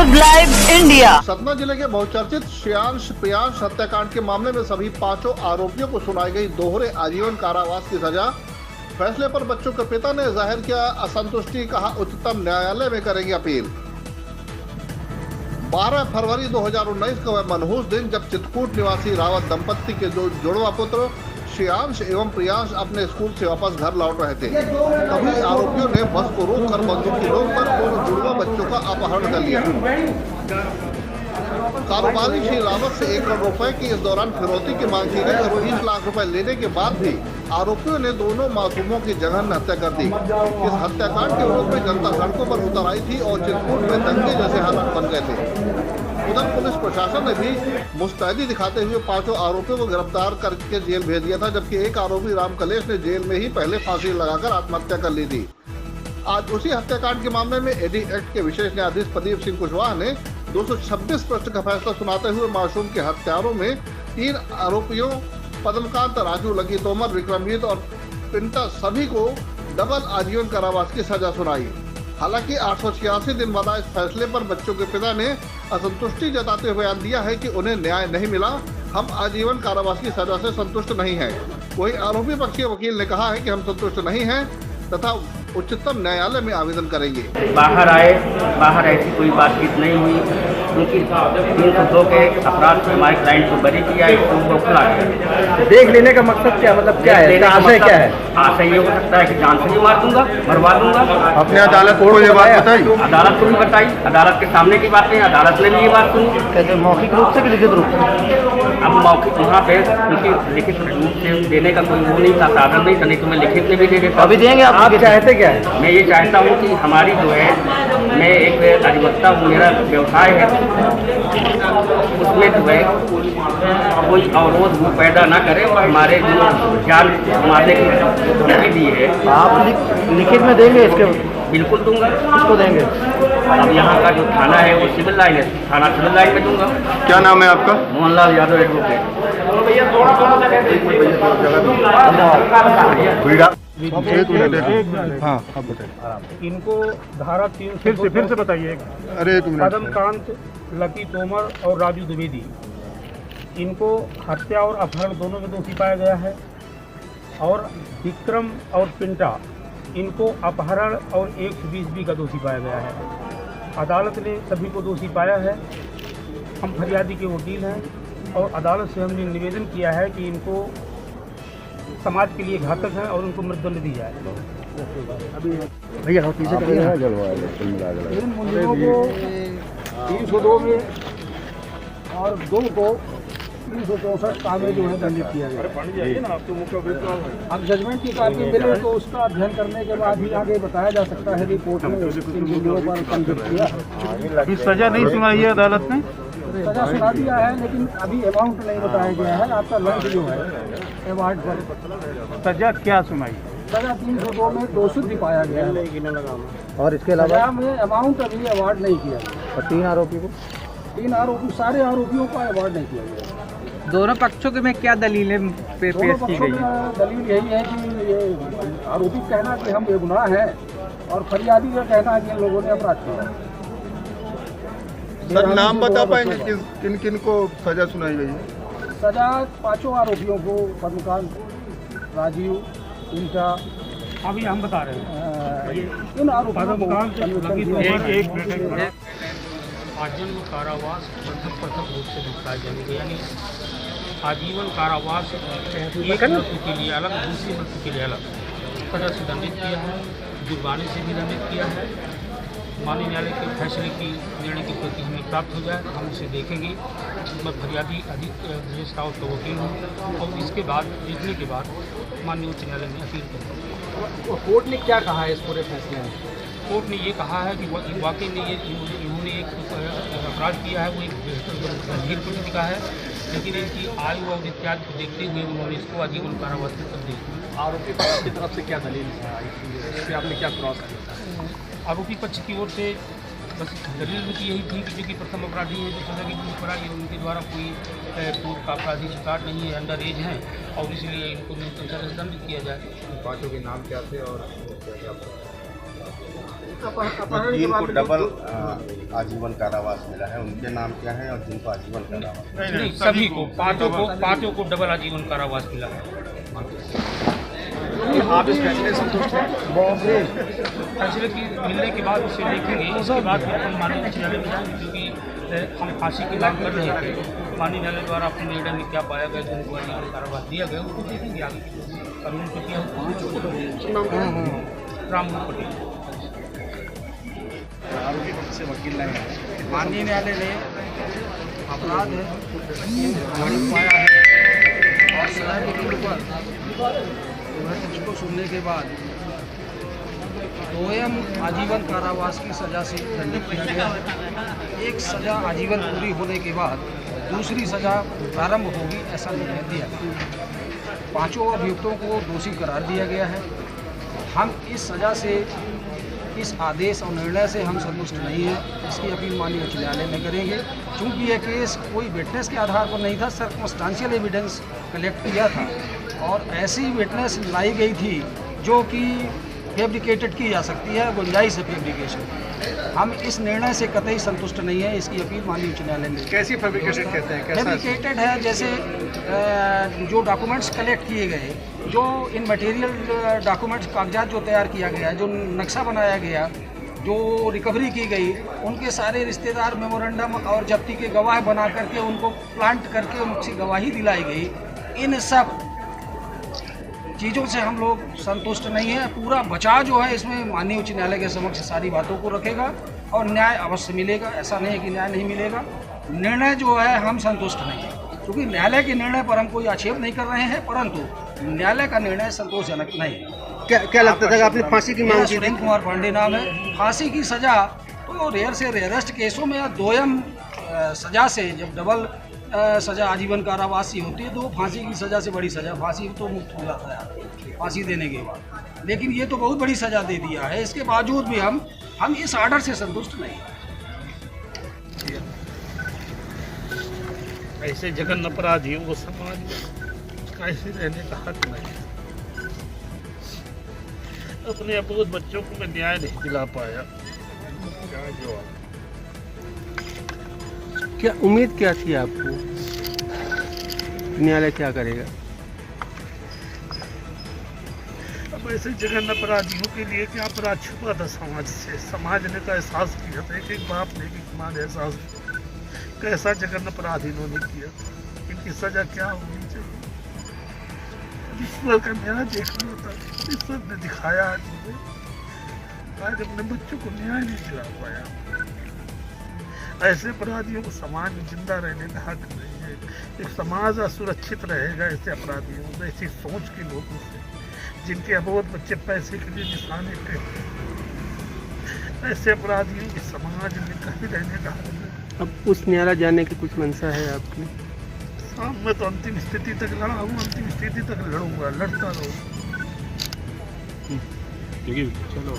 News live India. Satna जिले के बहुचर्चित श्रेयांश प्रियांश हत्याकांड के मामले में सभी पांचों आरोपियों को सुनाई गई दोहरे आजीवन कारावास की सजा। फैसले पर बच्चों के पिता ने जाहिर किया असंतुष्टि, कहा उच्चतम न्यायालय में करेंगे अपील। 12 फरवरी 2019 का वह मनहूस दिन जब चित्रकूट निवासी रावत दंपत्ति के दो जुड़वा पुत्र श्रेयांश एवं प्रियांश अपने स्कूल से वापस घर लौट रहे थे। तभी आरोपियों ने बस को रोककर बंदूक की नोक पर दोनों जुड़वा बच्चों का अपहरण कर लिया। कारोबारी श्री रावत से 1 करोड़ रुपए की इस दौरान फिरौती की मांग की गई और 20 लाख रुपए लेने के बाद भी आरोपियों ने दोनों मासूमों की जघन्य हत्या कर दी। इस हत्याकांड के विरोध में जनता सड़कों पर उतर आई थी और चित्रकूट में दंगे जैसे हालात बन गए थे। उधर पुलिस प्रशासन ने भी मुस्तैदी दिखाते हुए पांचों आरोपियों को गिरफ्तार करके जेल भेज दिया था, जबकि एक आरोपी राम कलेश ने जेल में ही पहले फांसी लगाकर आत्महत्या कर ली थी। आज उसी हत्याकांड के मामले में एडी एक्ट के विशेष न्यायाधीश प्रदीप सिंह कुशवाहा ने 226 पृष्ठ का फैसला सुनाते हुए मासूम के हत्यारों में 3 आरोपियों पद्मकांत, राजू, लकी तोमर, विक्रमजीत और पिंटा सभी को डबल आजीवन कारावास की सजा सुनाई। हालांकि 886 दिन बाद इस फैसले पर बच्चों के पिता ने असंतुष्टि जताते हुए बयान दिया है कि उन्हें न्याय नहीं मिला, हम आजीवन कारावास की सजा से संतुष्ट नहीं हैं। वहीं आरोपी पक्ष के वकील ने कहा है कि हम संतुष्ट नहीं हैं तथा उच्चतम न्यायालय में आवेदन करेंगे। बाहर ऐसी कोई बातचीत नहीं हुई, क्योंकि 302 के अपराध से हमारे क्लाइंट को बरी किया, इसको खुला दिया। देख लेने का मकसद क्या, मतलब क्या है, आशय क्या है? आशय ये हो सकता है कि जान से भी मार दूंगा, मरवा दूंगा। अपने अदालत को ये बात बताई, अदालत को भी बताई, अदालत के सामने की बातें, अदालत ने भी ये बात सुनी। कैसे मौखिक रूप से कि लिखित रूप से? अब मौखिक वहाँ पे क्योंकि लिखित रूप से देने का कोई वो नहीं था, साधन नहीं था, नहीं तो मैं लिखित में भी दे देता। अभी देंगे आप चाहते क्या है? मैं ये चाहता हूँ कि हमारी जो है, मैं एक अधिवक्ता हूँ, मेरा व्यवसाय है, उसमें जो है कोई अवरोध वो पैदा ना करे और हमारे जो जान मारने की धमकी दी है। आप लिखित में देंगे? इसके बिल्कुल दूंगा। किसको देंगे? अब यहाँ का जो थाना है वो सिविल लाइन है, थाना सिविल लाइन में दूंगा। क्या नाम है आपका? मोहनलाल यादव एडवोकेट। हाँ, अब बताइए। इनको धारा 300 फिर से बताइए। अरे पद्मकांत, लकी तोमर और राजू द्विवेदी, इनको हत्या और अपहरण दोनों में दोषी पाया गया है। और विक्रम और पिंटा, इनको अपहरण और 120 का दोषी पाया गया है। अदालत ने सभी को दोषी पाया है। हम फरियादी के वकील हैं और अदालत से हमने निवेदन किया है कि इनको समाज के लिए घातक हैं और उनको मृत्युदंड दी जाए। भैया पीछे इन मुलजिमों को 302 में और 2 को 364 का में जो है दंडित किया गया। अब जजमेंट की कॉपी मिले तो उसका अध्ययन करने के बाद ही आगे बताया जा सकता है कि कोर्ट ने इन मुद्दों पर कन्विक्ट किया। सजा नहीं सुनाई है अदालत ने? सजा सुना दिया है, लेकिन अभी अमाउंट नहीं बताया गया है। आपका लंच जो है अवार्ड पर सजा क्या सुनाई? सजा 302 में दोषी पाया गया है और इसके अलावा में अमाउंट अभी अवार्ड नहीं किया गया। और 3 आरोपी को? 3 आरोपी, सारे आरोपियों का अवार्ड नहीं किया गया। दोनों पक्षों के में क्या दलीलें पेश की गई? दलील यही है कि ये आरोपी कहना कि हम बेगुनाह हैं और फरियादी का कहना है कि इन लोगों ने अपराध किया। सर नाम बता पाएंगे किन किन को सजा सुनाई गई है? सजा 5 आरोपियों को, पद्मकांत, राजीव, इनका अभी हम बता रहे हैं। इन आरोपियों को आजीवन कारावास प्रथम रूप से निपटाया जाएगा, यानी आजीवन कारावास एक मृत्यु के लिए अलग, दूसरी मृत्यु के लिए अलग सजा से दंडित किया है, जुर्माने से भी दंडित किया है। माननीय न्यायालय के फैसले की निर्णय की प्रति हमें प्राप्त हो जाए, हम उसे देखेंगे। मैं फरियादी ब्रजेश रावत का वकील हूँ और इसके बाद देखने के बाद माननीय उच्च न्यायालय में अपील करूँगा। कोर्ट ने क्या कहा है इस पूरे फैसले में? कोर्ट ने ये कहा है कि वाकई में इन्होंने एक अपराध किया है, वो एक गंभीर प्रकृति का है, लेकिन इनकी आयु और इत्यादि को देखते हुए उन्होंने इसको आजीवन कारावास में तब्दील किया। आरोपी पक्ष की तरफ से क्या दलील आई, इस पर आपने क्या क्रॉस किया? आरोपी पक्ष की ओर से बस दलील उनकी यही थी कि जो कि प्रथम अपराधी है, जो सजा की पूरी पड़ा, ये उनके द्वारा कोई पूर्व का आपराधिक रिकॉर्ड नहीं है, अंडर एज हैं और इसलिए इनको न्यूनतम सजा से दंडित किया जाए। 5 के नाम क्या थे और जिनको डबल आजीवन कारावास मिला है उनके नाम क्या है और जिनको आजीवन कारावास नहीं, सभी को पांचों को डबल आजीवन कारावास मिला है। आप इस फैसले से संतुष्ट हैं? फैसले की मिलने के बाद उसे देखेंगे, उसके बाद फिर हम माननीय उच्च न्यायालय में जाएंगे, क्योंकि हम फांसी की मांग कर रहे थे। माननीय न्यायालय द्वारा अपने निर्णय में क्या पाया गया, जिनको आजीवन कारावास दिया गया उसको देखेंगे आगे कानून को किया राम पटेल। आरोपी पक्ष से वकील नहीं है। माननीय न्यायालय ने अपराध पाया है और सजा के बिंदु पर को सुनने के बाद दोयम आजीवन कारावास की सज़ा से दंडित किया गया है। एक सज़ा आजीवन पूरी होने के बाद दूसरी सज़ा प्रारंभ होगी, ऐसा निर्णय दिया गया। पांचों अभियुक्तों को दोषी करार दिया गया है। हम इस सज़ा से, इस आदेश और निर्णय से हम संतुष्ट नहीं हैं। इसकी अपील माननीय उच्च न्यायालय में करेंगे। चूँकि यह केस कोई विटनेस के आधार पर नहीं था, सर्कमस्टांशियल एविडेंस कलेक्ट किया था और ऐसी विटनेस लाई गई थी जो कि फैब्रिकेटेड की जा सकती है, गुंजाइश है फैब्रिकेशन। हम इस निर्णय से कतई संतुष्ट नहीं है। इसकी अपील माननीय उच्च न्यायालय में। कैसी फैब्रिकेटेड कहते हैं? कैसा? फैब्रिकेटेड है जैसे जो डॉक्यूमेंट्स कलेक्ट किए गए, जो इन मटेरियल डॉक्यूमेंट्स कागजात जो तैयार किया गया, जो नक्शा बनाया गया, जो रिकवरी की गई, उनके सारे रिश्तेदार मेमोरेंडम और जब्ती के गवाह बना करके उनको प्लांट करके उनसे गवाही दिलाई गई। इन सब चीज़ों से हम लोग संतुष्ट नहीं हैं। पूरा बचाव जो है इसमें माननीय उच्च न्यायालय के समक्ष सारी बातों को रखेगा और न्याय अवश्य मिलेगा। ऐसा नहीं है कि न्याय नहीं मिलेगा। निर्णय जो है हम संतुष्ट नहीं हैं, क्योंकि न्यायालय के निर्णय पर हम कोई आक्षेप नहीं कर रहे हैं, परंतु न्यायालय का निर्णय संतोषजनक नहीं है। क्या लगता था कि आपने फांसी की मांग की थी? सुरेंद्र कुमार पांडे नाम है। फांसी की सज़ा तो रेयर से रेयरेस्ट केसों में या दोयम सज़ा से, जब डबल सज़ा आजीवन कारावास ही होती है तो फांसी की सज़ा से बड़ी सज़ा, फांसी तो मुक्त हो जाता है फांसी देने के बाद। लेकिन ये तो बहुत बड़ी सज़ा दे दिया है। इसके बावजूद भी हम इस आर्डर से संतुष्ट नहीं हैं। ऐसे जघन्य अपराधियों को समाज में कैसे रहने का हक नहीं। अपने अबोध बच्चों को मैं न्याय नहीं दिला पाया। क्या जवाब? क्या उम्मीद क्या थी आपको? न्यायालय क्या करेगा? अब ऐसे जघन्य अपराधियों के लिए क्या अपराध छुपा था समाज से? समाज ने का एहसास किया था, एक बाप ने, एक माँ ने एहसास किया कैसा जघन्य अपराध इन्होंने किया। इनकी सजा क्या होनी चाहिए? ईश्वर का न्याय देखना होता। ईश्वर ने दिखाया आज मुझे, आज अपने बच्चों को न्याय नहीं दिला पाया। ऐसे अपराधियों को समाज में जिंदा रहने का हक नहीं है। एक समाज असुरक्षित रहेगा ऐसे अपराधियों से, ऐसी सोच के लोगों से, जिनके अबोध बच्चे पैसे के लिए निशाने पे। ऐसे अपराधियों के समाज में कहीं रहने का हक नहीं। अब उस न्यायालय जाने की कुछ मंशा है आपकी? मैं तो अंतिम स्थिति तक लड़ा हूँ, अंतिम स्थिति तक लड़ूंगा, लड़ता रहूँगा। चलो।